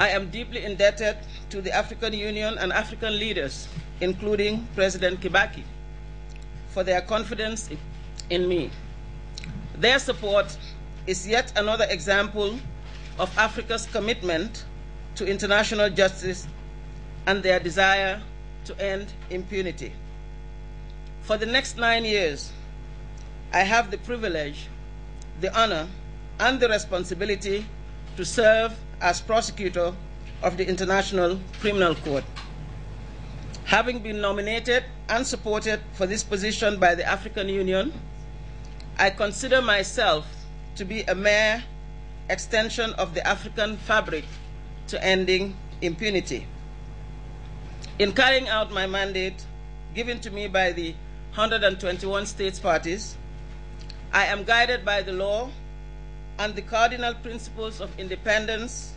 I am deeply indebted to the African Union and African leaders, including President Kibaki, for their confidence in me. Their support is yet another example of Africa's commitment to international justice and their desire to end impunity. For the next 9 years, I have the privilege, the honor, and the responsibility to serve as prosecutor of the International Criminal Court. Having been nominated and supported for this position by the African Union, I consider myself to be a mere extension of the African fabric to ending impunity. In carrying out my mandate given to me by the 121 states parties, I am guided by the law and the cardinal principles of independence,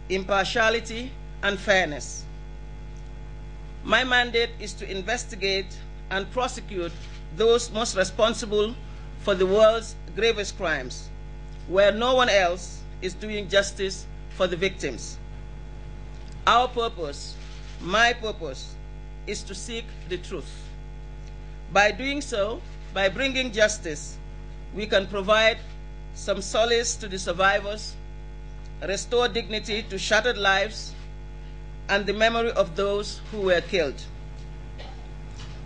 impartiality, and fairness. My mandate is to investigate and prosecute those most responsible for the world's gravest crimes, where no one else is doing justice for the victims. Our purpose, my purpose, is to seek the truth. By doing so, by bringing justice, we can provide some solace to the survivors, restore dignity to shattered lives, and the memory of those who were killed.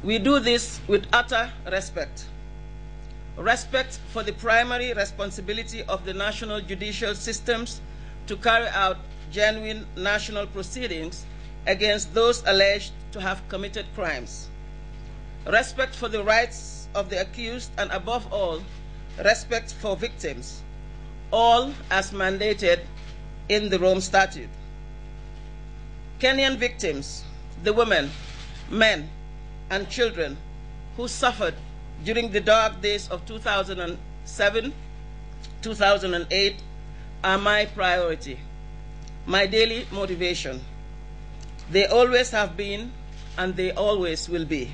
We do this with utter respect. Respect for the primary responsibility of the national judicial systems to carry out genuine national proceedings against those alleged to have committed crimes. Respect for the rights of the accused, and above all, respect for victims, all as mandated in the Rome Statute. Kenyan victims, the women, men, and children who suffered during the dark days of 2007, 2008, are my priority, my daily motivation. They always have been, and they always will be.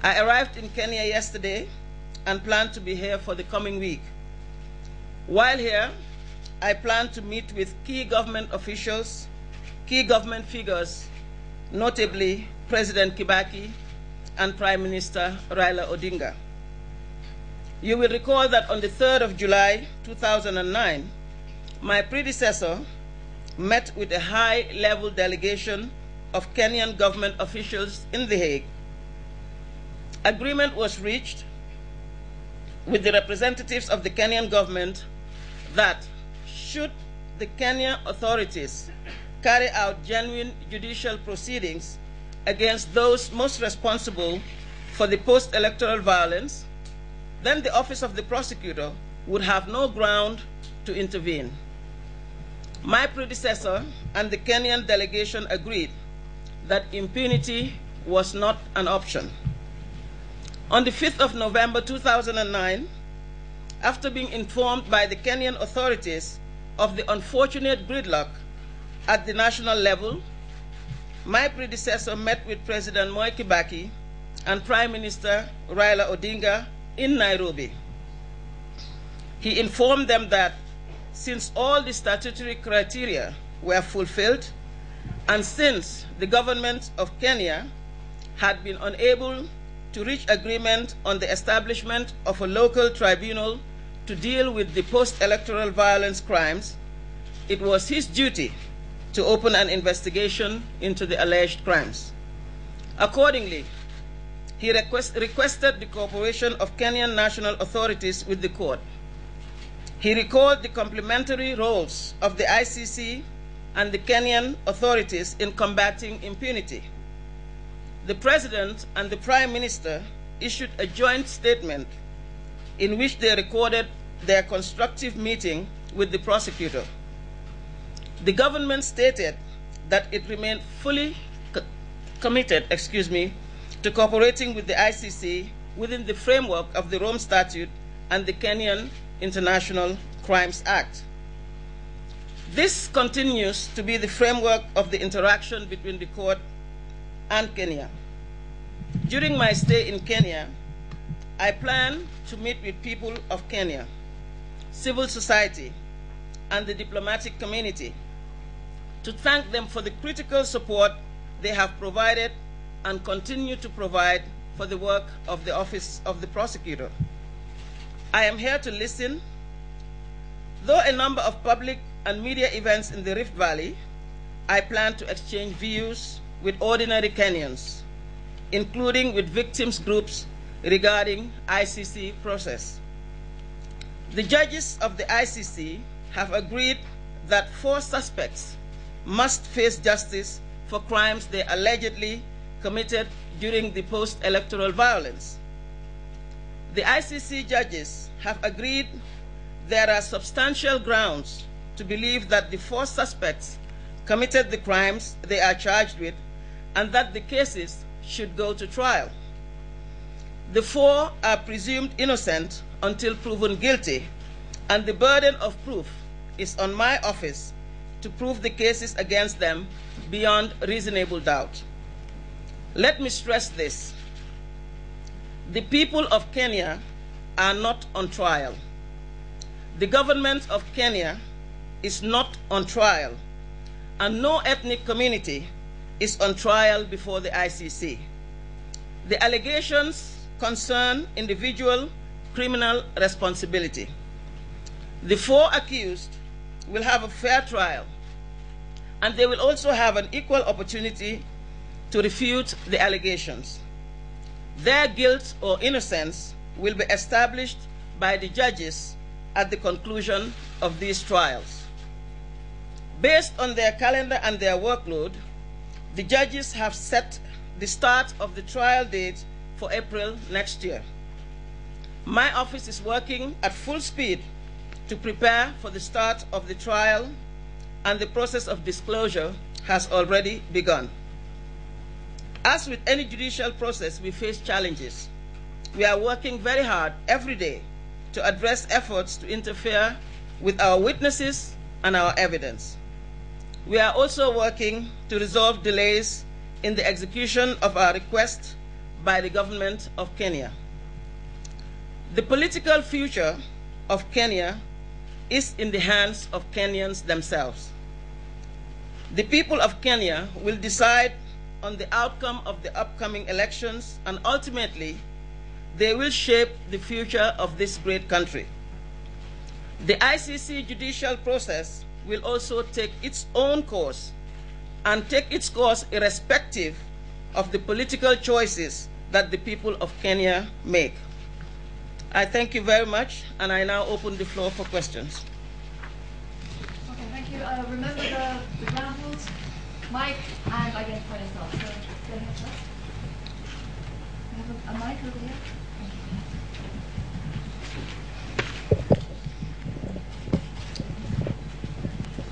I arrived in Kenya yesterday and plan to be here for the coming week. While here, I plan to meet with key government officials, key government figures, notably President Kibaki and Prime Minister Raila Odinga. You will recall that on the 3rd of July 2009, my predecessor met with a high-level delegation of Kenyan government officials in The Hague. Agreement was reached with the representatives of the Kenyan government that should the Kenyan authorities carry out genuine judicial proceedings against those most responsible for the post-electoral violence, then the Office of the Prosecutor would have no ground to intervene. My predecessor and the Kenyan delegation agreed that impunity was not an option. On the 5th of November 2009, after being informed by the Kenyan authorities of the unfortunate gridlock at the national level, my predecessor met with President Moi Kibaki and Prime Minister Raila Odinga in Nairobi. He informed them that since all the statutory criteria were fulfilled, and since the government of Kenya had been unable to reach agreement on the establishment of a local tribunal to deal with the post-electoral violence crimes, it was his duty to open an investigation into the alleged crimes. Accordingly, he requested the cooperation of Kenyan national authorities with the court. He recalled the complementary roles of the ICC and the Kenyan authorities in combating impunity. The President and the Prime Minister issued a joint statement in which they recorded their constructive meeting with the prosecutor. The government stated that it remained fully committed to cooperating with the ICC within the framework of the Rome Statute and the Kenyan International Crimes Act. This continues to be the framework of the interaction between the court and Kenya. During my stay in Kenya, I plan to meet with people of Kenya, civil society, and the diplomatic community to thank them for the critical support they have provided and continue to provide for the work of the Office of the Prosecutor. I am here to listen. Though a number of public and media events in the Rift Valley, I plan to exchange views with ordinary Kenyans, including with victims groups regarding ICC process. The judges of the ICC have agreed that 4 suspects must face justice for crimes they allegedly committed during the post-electoral violence. The ICC judges have agreed there are substantial grounds to believe that the 4 suspects committed the crimes they are charged with and that the cases should go to trial. The 4 are presumed innocent until proven guilty, and the burden of proof is on my office to prove the cases against them beyond reasonable doubt. Let me stress this. The people of Kenya are not on trial. The government of Kenya is not on trial, and no ethnic community is on trial before the ICC. The allegations concern individual criminal responsibility. The 4 accused will have a fair trial, and they will also have an equal opportunity to refute the allegations. Their guilt or innocence will be established by the judges at the conclusion of these trials. Based on their calendar and their workload, the judges have set the start of the trial date for April next year. My office is working at full speed to prepare for the start of the trial, and the process of disclosure has already begun. As with any judicial process, we face challenges. We are working very hard every day to address efforts to interfere with our witnesses and our evidence. We are also working to resolve delays in the execution of our request by the government of Kenya. The political future of Kenya is in the hands of Kenyans themselves. The people of Kenya will decide on the outcome of the upcoming elections, and ultimately, they will shape the future of this great country. The ICC judicial process will also take its own course, and take its course irrespective of the political choices that the people of Kenya make. I thank you very much, and I now open the floor for questions. Okay, thank you. Remember the ground rules. Mic and identify yourself. So go ahead first. We have a mic over here.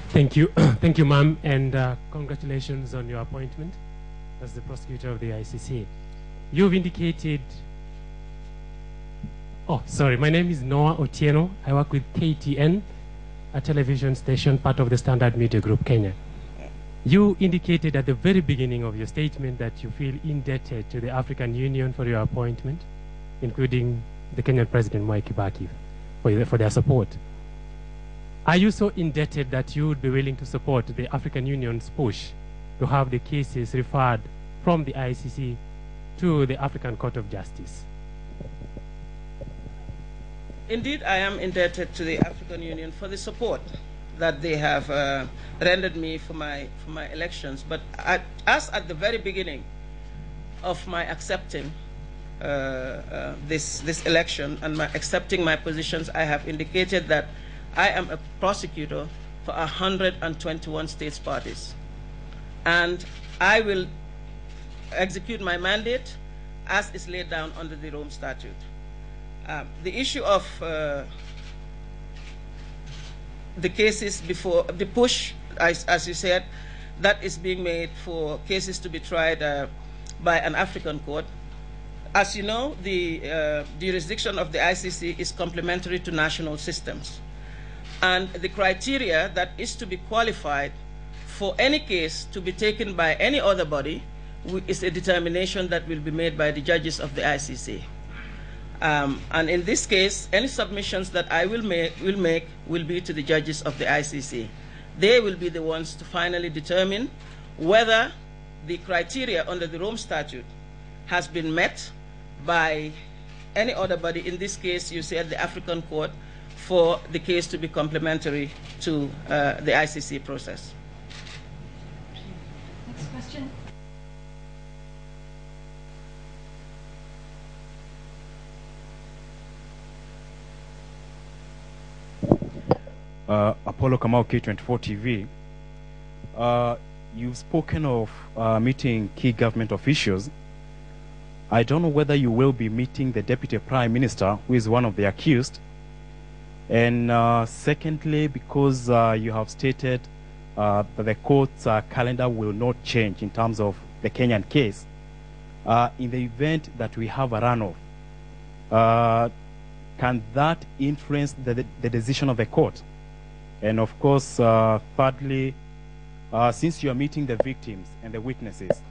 Thank you. Thank you, ma'am, and congratulations on your appointment as the prosecutor of the ICC. You've indicated... Oh, sorry, my name is Noah Otieno. I work with KTN, a television station, part of the Standard Media Group, Kenya. You indicated at the very beginning of your statement that you feel indebted to the African Union for your appointment, including the Kenyan President, Mwai Kibaki, for their support. Are you so indebted that you would be willing to support the African Union's push to have the cases referred from the ICC to the African Court of Justice? Indeed, I am indebted to the African Union for the support that they have rendered me for my elections. But as at the very beginning of my accepting this election and accepting my positions, I have indicated that I am a prosecutor for 121 states parties, and I will execute my mandate as is laid down under the Rome Statute. The issue of the cases before the push, as you said, that is being made for cases to be tried by an African court. As you know, the jurisdiction of the ICC is complementary to national systems. And the criteria that is to be qualified for any case to be taken by any other body is a determination that will be made by the judges of the ICC. And in this case, any submissions that I will make will be to the judges of the ICC. they will be the ones to finally determine whether the criteria under the Rome Statute has been met by any other body. In this case, you said the African Court, for the case to be complementary to the ICC process. Next question. Apollo Kamau, K24 TV. You've spoken of meeting key government officials. I don't know whether you will be meeting the Deputy Prime Minister, who is one of the accused. And secondly, because you have stated that the court's calendar will not change in terms of the Kenyan case, in the event that we have a runoff, can that influence the decision of the court? And of course, thirdly, since you are meeting the victims and the witnesses,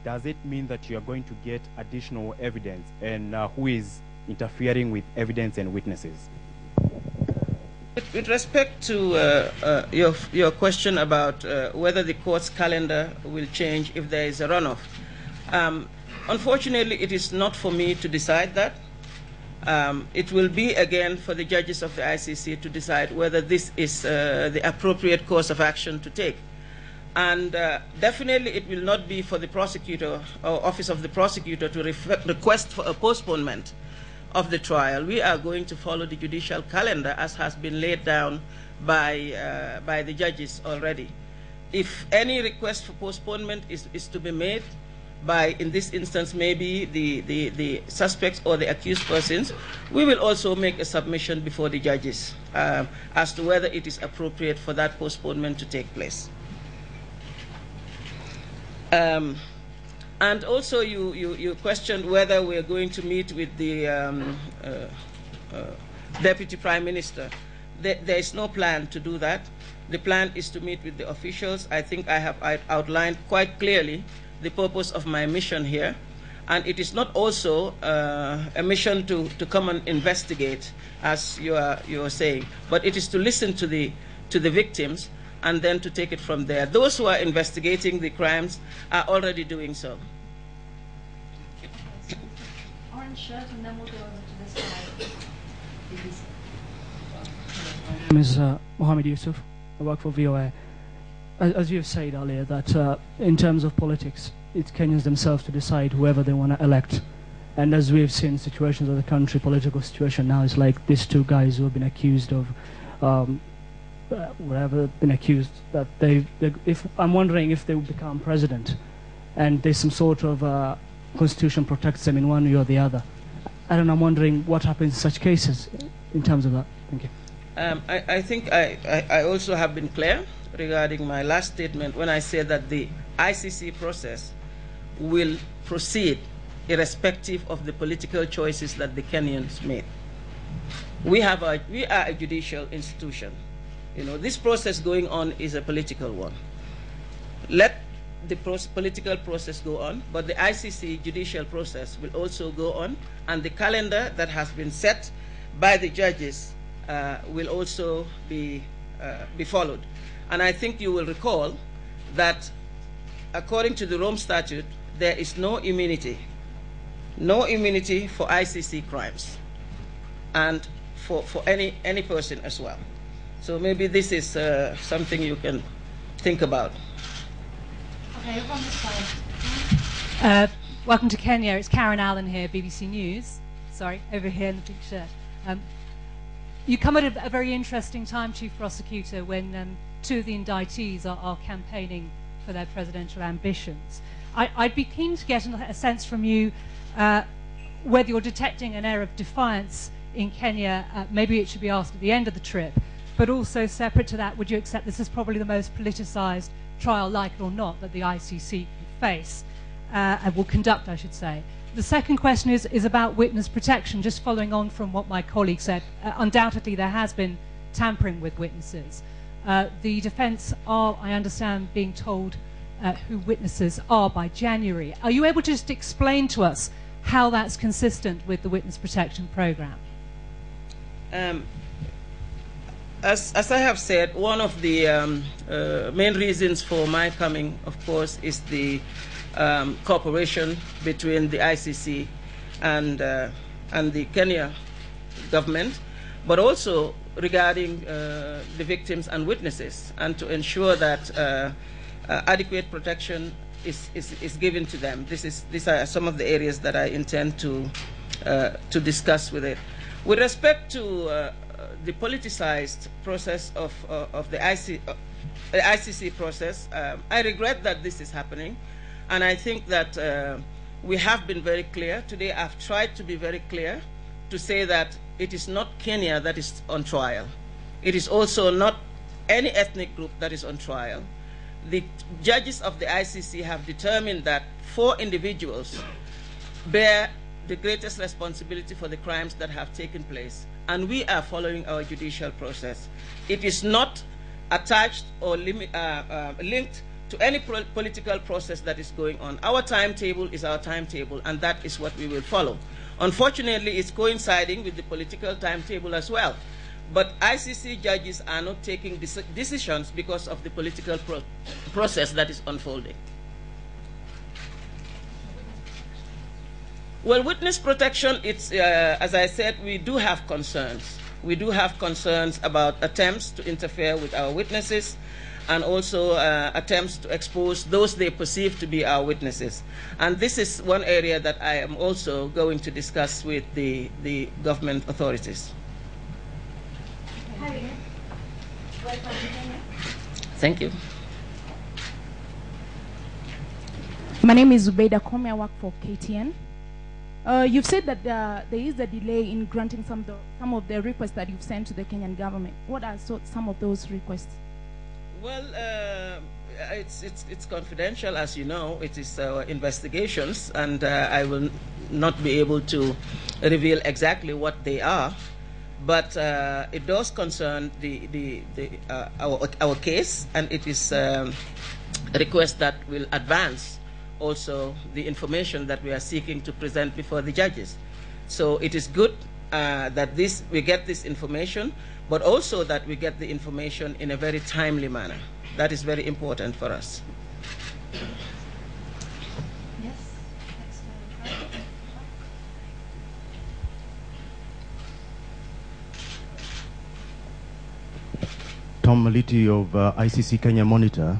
does it mean that you are going to get additional evidence? And who is interfering with evidence and witnesses? With respect to your question about whether the court's calendar will change if there is a runoff, unfortunately, it is not for me to decide that. It will be, again, for the judges of the ICC to decide whether this is the appropriate course of action to take. And definitely it will not be for the prosecutor or office of the prosecutor to request for a postponement of the trial. We are going to follow the judicial calendar as has been laid down by the judges already. If any request for postponement is to be made by, in this instance, maybe the suspects or the accused persons, we will also make a submission before the judges as to whether it is appropriate for that postponement to take place. And also you questioned whether we are going to meet with the Deputy Prime Minister. There is no plan to do that. The plan is to meet with the officials. I think I have outlined quite clearly the purpose of my mission here. And it is not also a mission to come and investigate, as you are saying, but it is to listen to the victims and then to take it from there. Those who are investigating the crimes are already doing so. Orange shirt, and then we'll go over to this side. My name is Mohammed Yusuf. I work for VOA. As you have said earlier, that in terms of politics, it's Kenyans themselves to decide whoever they want to elect. And as we have seen situations of the country, political situation now is like these two guys who have been accused of whatever, been accused that if I'm wondering if they will become president and there's some sort of constitution protects them in one way or the other. I don't know, I'm wondering what happens in such cases in terms of that. Thank you. I think I also have been clear regarding my last statement when I said that the ICC process will proceed irrespective of the political choices that the Kenyans made. We are a judicial institution. You know, this process going on is a political one. Let the political process go on, but the ICC judicial process will also go on, and the calendar that has been set by the judges will also be followed. And I think you will recall that according to the Rome Statute, there is no immunity for ICC crimes and for any person as well. So maybe this is something you can think about. Okay, over on this side. Welcome to Kenya. It's Karen Allen here, BBC News. Sorry, over here in the pink shirt. You come at a very interesting time, Chief Prosecutor, when two of the indictees are campaigning for their presidential ambitions. I'd be keen to get a sense from you whether you're detecting an air of defiance in Kenya. Maybe it should be asked at the end of the trip. But also, separate to that, would you accept this is probably the most politicised trial, like it or not, that the ICC can face, and will conduct, I should say? The second question is about witness protection, just following on from what my colleague said. Undoubtedly, there has been tampering with witnesses. The defence are, I understand, being told who witnesses are by January. Are you able to just explain to us how that's consistent with the witness protection programme? as I have said, one of the main reasons for my coming, of course, is the cooperation between the ICC and the Kenya government, but also regarding the victims and witnesses, and to ensure that adequate protection is given to them. These are some of the areas that I intend to discuss with it. With respect to the politicized process of the ICC process, I regret that this is happening, and I think that we have been very clear. Today I've tried to be very clear to say that it is not Kenya that is on trial. It is also not any ethnic group that is on trial. The judges of the ICC have determined that 4 individuals bear the greatest responsibility for the crimes that have taken place, and we are following our judicial process. It is not attached or linked to any political process that is going on. Our timetable is our timetable, and that is what we will follow. Unfortunately, it's coinciding with the political timetable as well. But ICC judges are not taking decisions because of the political process that is unfolding. Well, witness protection, it's, as I said, we do have concerns. We do have concerns about attempts to interfere with our witnesses, and also attempts to expose those they perceive to be our witnesses. And this is one area that I am also going to discuss with the government authorities. Hi, welcome to Kenya. Thank you. My name is Zubeida Komi. I work for KTN. You've said that there is a delay in granting some of the requests that you've sent to the Kenyan government. What are some of those requests? Well, it's confidential, as you know. It is investigations, and I will not be able to reveal exactly what they are. But it does concern our case, and it is a request that will advance also the information that we are seeking to present before the judges. So it is good that we get this information, but also that we get the information in a very timely manner. That is very important for us. Yes, next Tom Maliti of ICC Kenya Monitor.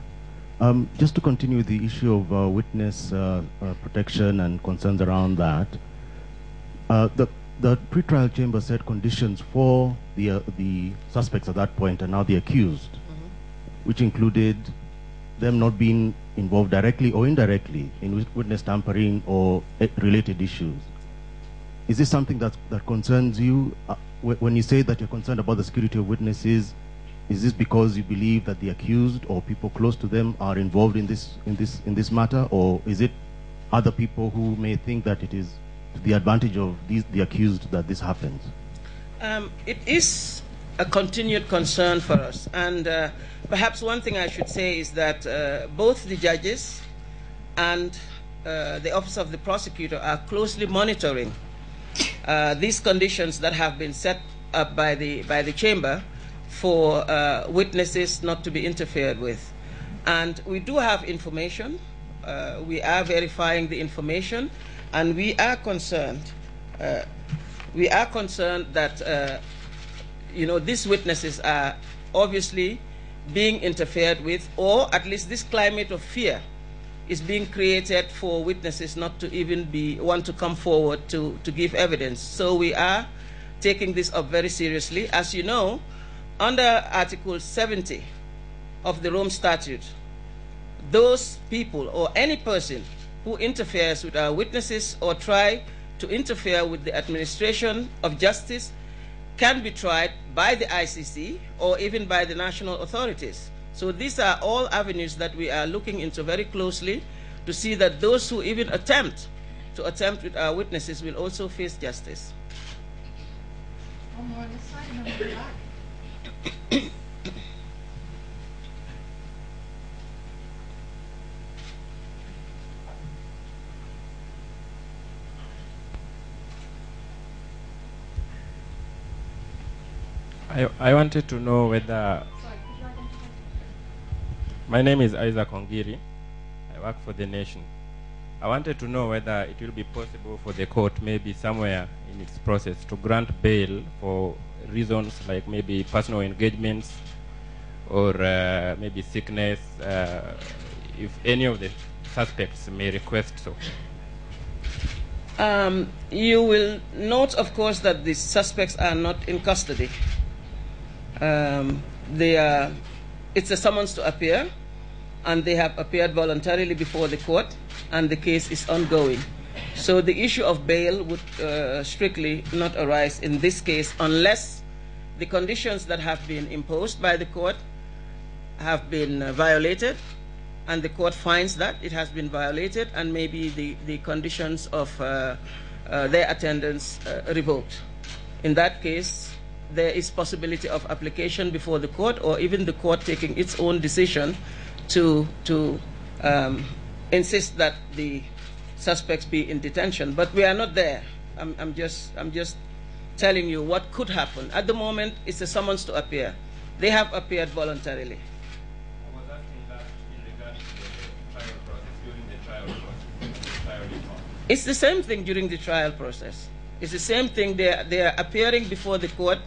Just to continue with the issue of witness protection and concerns around that, the pretrial chamber set conditions for the suspects at that point and now the accused, which included them not being involved directly or indirectly in witness tampering or related issues. Is this something that concerns you? When you say that you're concerned about the security of witnesses, is this because you believe that the accused or people close to them are involved in this matter, or is it other people who may think that it is to the advantage of the accused that this happens? It is a continued concern for us, and perhaps one thing I should say is that both the judges and the Office of the Prosecutor are closely monitoring these conditions that have been set up by the chamber for witnesses not to be interfered with. And we do have information. We are verifying the information, and we are concerned. We are concerned that these witnesses are obviously being interfered with, or at least this climate of fear is being created for witnesses not to even want to come forward to give evidence. So we are taking this up very seriously. As you know, under Article 70 of the Rome Statute, those people or any person who interferes with our witnesses or try to interfere with the administration of justice can be tried by the ICC or even by the national authorities. So these are all avenues that we are looking into very closely to see that those who even attempt with our witnesses will also face justice. One more on this side, and then we'll go back. I wanted to know whether... Sorry, could you identify? My name is Isaac Ongiri. I work for The Nation. I wanted to know whether it will be possible for the court, maybe somewhere in its process, to grant bail for reasons like maybe personal engagements or maybe sickness, if any of the suspects may request so. You will note, of course, that the suspects are not in custody. It's a summons to appear, and they have appeared voluntarily before the court, and the case is ongoing. So the issue of bail would strictly not arise in this case unless the conditions that have been imposed by the court have been violated, and the court finds that it has been violated, and maybe the conditions of their attendance revoked. In that case, there is possibility of application before the court, or even the court taking its own decision to insist that the suspects be in detention. But we are not there. I'm just telling you what could happen. At the moment, it's a summons to appear. They have appeared voluntarily. I was asking that in regards to the trial process, during the trial process. It's the same thing during the trial process. It's the same thing. They are appearing before the court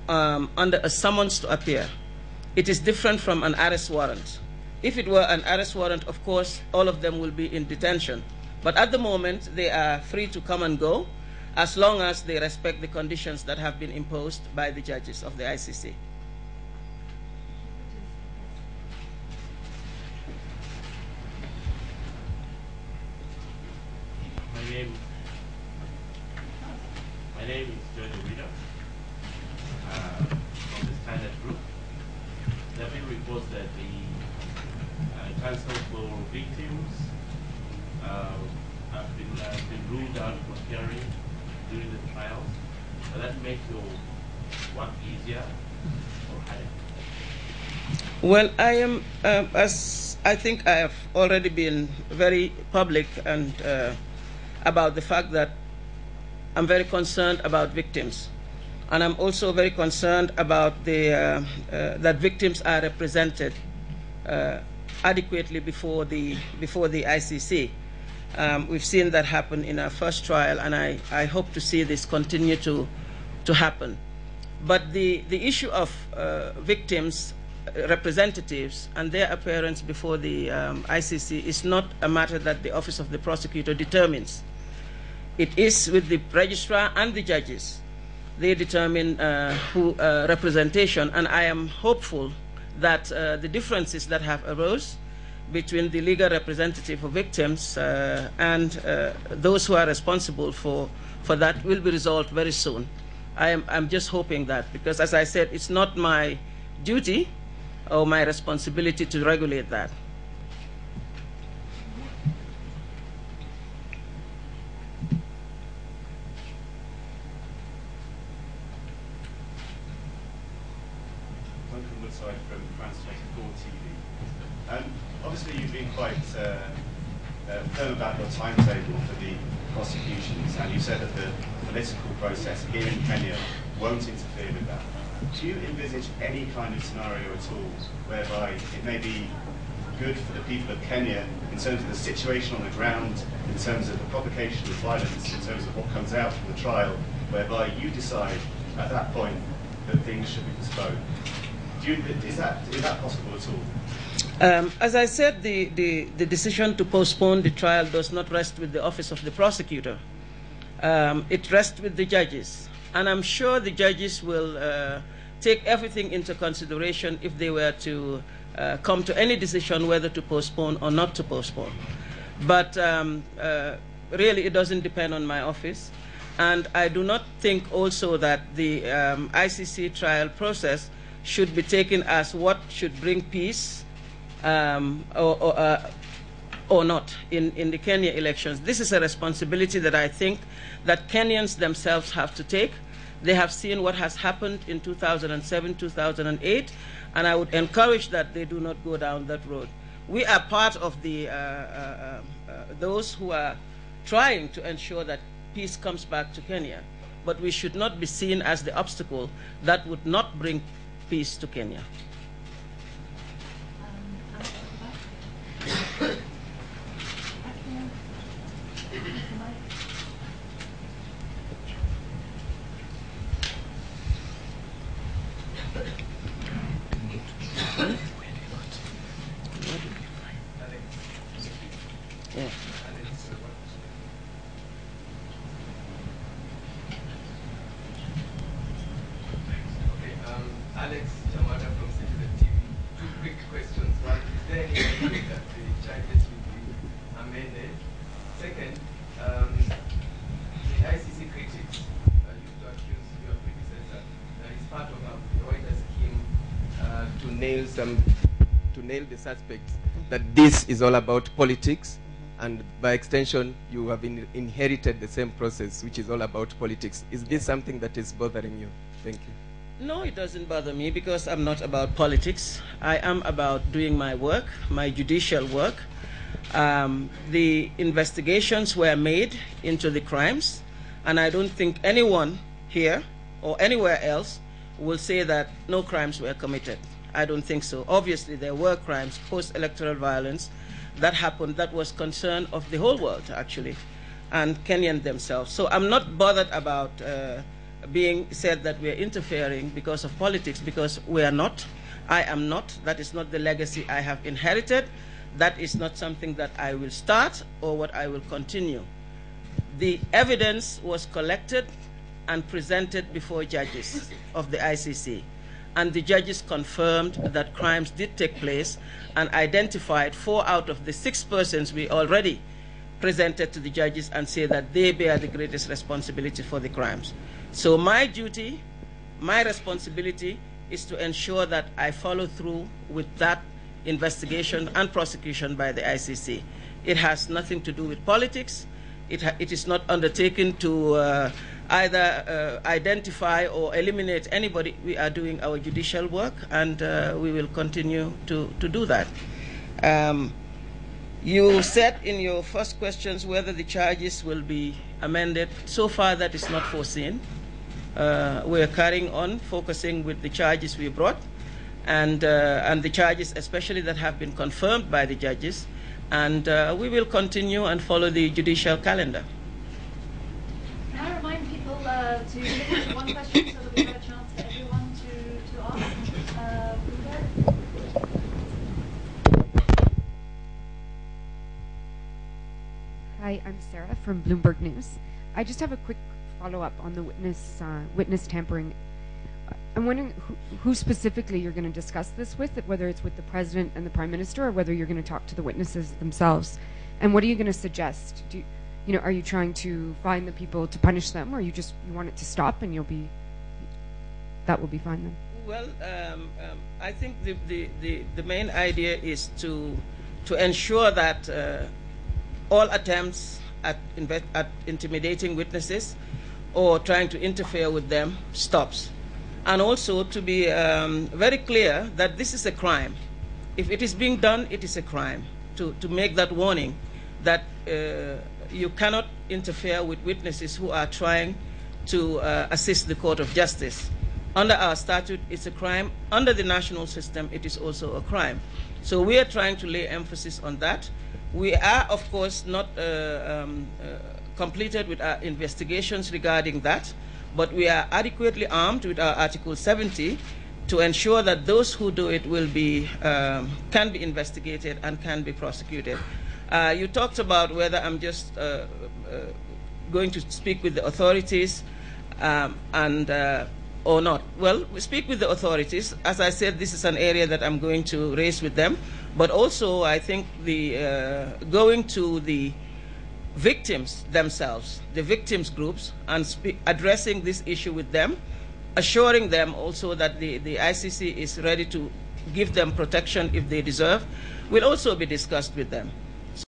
under a summons to appear. It is different from an arrest warrant. If it were an arrest warrant, of course, all of them will be in detention. But at the moment, they are free to come and go as long as they respect the conditions that have been imposed by the judges of the ICC. My name is George Wida from the Standard Group. There have been reports that the counsel for victims have been ruled out for hearing during the trials. Does that make your work easier or harder? Well, I am, as I think I have already been very public and about the fact that I'm very concerned about victims, and I'm also very concerned about that victims are represented adequately before the ICC. We've seen that happen in our first trial, and I hope to see this continue to happen. But the issue of victims, representatives, and their appearance before the ICC is not a matter that the Office of the Prosecutor determines. It is with the registrar and the judges. They determine who representation, and I am hopeful that the differences that have arose between the legal representative of victims and those who are responsible for that will be resolved very soon. I'm just hoping that, because as I said, it's not my duty or my responsibility to regulate that. Obviously, you've been quite firm about your timetable for the prosecutions, and you said that the political process here in Kenya won't interfere with that. Do you envisage any kind of scenario at all whereby it may be good for the people of Kenya in terms of the situation on the ground, in terms of the provocation of violence, in terms of what comes out from the trial, whereby you decide at that point that things should be postponed? Is that possible at all? As I said, the decision to postpone the trial does not rest with the Office of the Prosecutor. It rests with the judges. And I'm sure the judges will take everything into consideration if they were to come to any decision whether to postpone or not to postpone. But really, it doesn't depend on my office. And I do not think also that the ICC trial process should be taken as what should bring peace or not in the Kenya elections. This is a responsibility that I think that Kenyans themselves have to take. They have seen what has happened in 2007, 2008, and I would encourage that they do not go down that road. We are part of the those who are trying to ensure that peace comes back to Kenya. but we should not be seen as the obstacle that would not bring peace to Kenya. to nail the suspects, that this is all about politics, and by extension you have inherited the same process which is all about politics. Is this something that is bothering you? Thank you. No, it doesn't bother me, because I'm not about politics. I am about doing my work, my judicial work. The investigations were made into the crimes, and I don't think anyone here or anywhere else will say that no crimes were committed. I don't think so. Obviously, there were crimes, post-electoral violence, that happened, that was concern of the whole world, actually, and Kenyan themselves. So I'm not bothered about being said that we're interfering because of politics, because we are not. I am not. That is not the legacy I have inherited. That is not something that I will start or what I will continue. The evidence was collected and presented before judges of the ICC. And the judges confirmed that crimes did take place and identified 4 out of the 6 persons we already presented to the judges and say that they bear the greatest responsibility for the crimes. So my duty, my responsibility is to ensure that I follow through with that investigation and prosecution by the ICC. It has nothing to do with politics. It is not undertaken to either identify or eliminate anybody. We are doing our judicial work, and we will continue to do that. You said in your first questions whether the charges will be amended. So far, that is not foreseen. We are carrying on, focusing with the charges we brought, and the charges especially that have been confirmed by the judges. And we will continue and follow the judicial calendar. Can I remind people to limit to one question so that we have a chance for everyone to ask? Hi, I'm Sarah from Bloomberg News. I just have a quick follow-up on the witness tampering. I'm wondering who specifically you're going to discuss this with, whether it's with the President and the Prime Minister, or whether you're going to talk to the witnesses themselves. And what are you going to suggest? Are you trying to find the people to punish them, or you want it to stop and that will be fine then? Well, I think the main idea is to ensure that all attempts at intimidating witnesses or trying to interfere with them stops. And also to be very clear that this is a crime. If it is being done, it is a crime. To make that warning that you cannot interfere with witnesses who are trying to assist the court of justice. Under our statute, it's a crime. Under the national system, it is also a crime. So we are trying to lay emphasis on that. We are, of course, not completed with our investigations regarding that, but we are adequately armed with our Article 70 to ensure that those who do it will be, can be investigated and can be prosecuted. You talked about whether I'm just going to speak with the authorities or not. Well, we speak with the authorities. As I said, this is an area that I'm going to raise with them. But also, I think going to the victims themselves, the victims groups, and addressing this issue with them, assuring them also that the ICC is ready to give them protection if they deserve, will also be discussed with them.